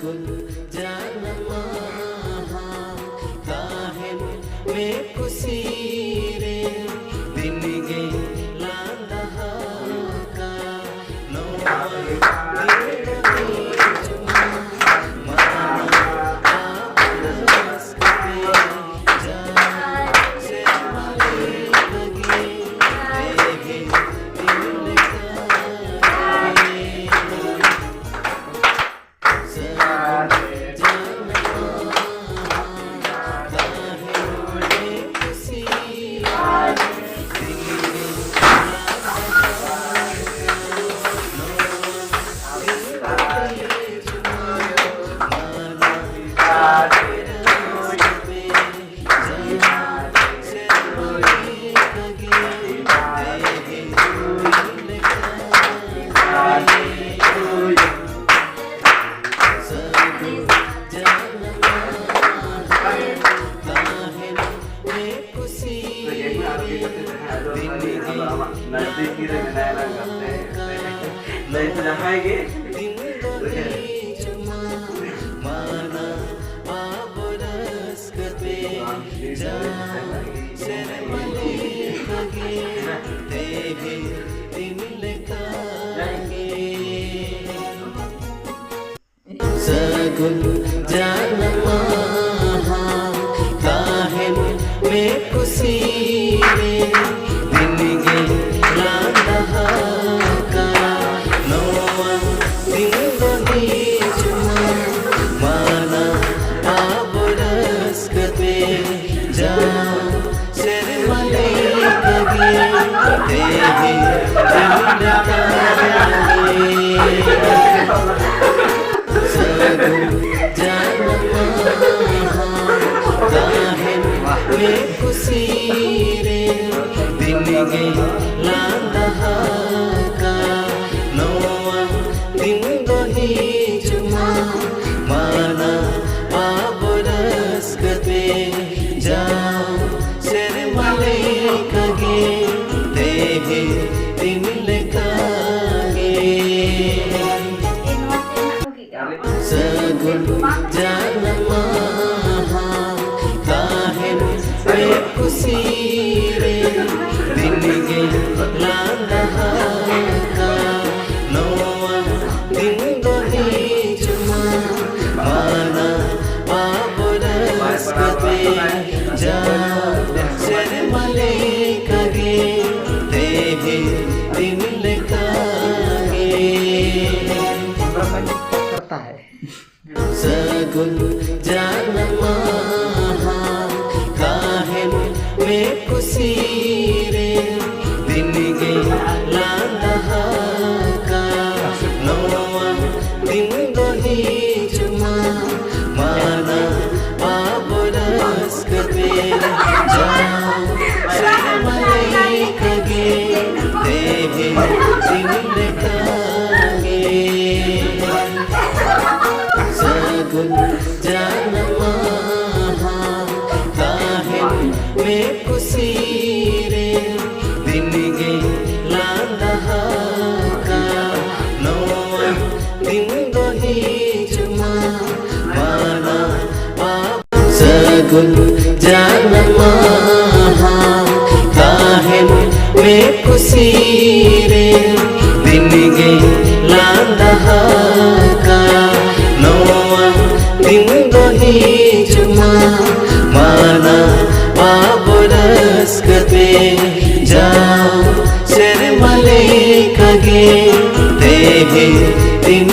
सगुन जानमा काहेन में खुशी रे दिन गे लांदा का नौवा सगुन जानमा काहेन में खुशी रे दिन गे लांदा का नौवा दिन दोही जुमा माना आबरस कते जा सिर मले कगे देही सगुन जानमा काहेन में खुशी रे दिन गे लांदा का नौवा दिन दोही जुमा माना आबरस कते जा सिर मले कगे देहे दिन लेकागे सगुन जानमा काहेन में खुशी रे दिन गे लांदा का नौवा दिन दोही जुमा माना आबरस कते जा सिर मले कगे देहे दिन लेकागे सगुन जानमा काहेन में खुशी रे दिन गे लांदा का नौवा दिन दोही जुमा माना आबरस कते जा सिर मले कगे देहे दिन लेकागे सगुन जानमा काहेन में खुशी रे दिन गे लांदा का नौवा दिन दोही जुमा माना सगुन जानमा काहेन में खुशी रे दिन गे लांदा का नौवा दिन दोही जुमा माना आबरस कते जा सिर मले कगे देहे दिन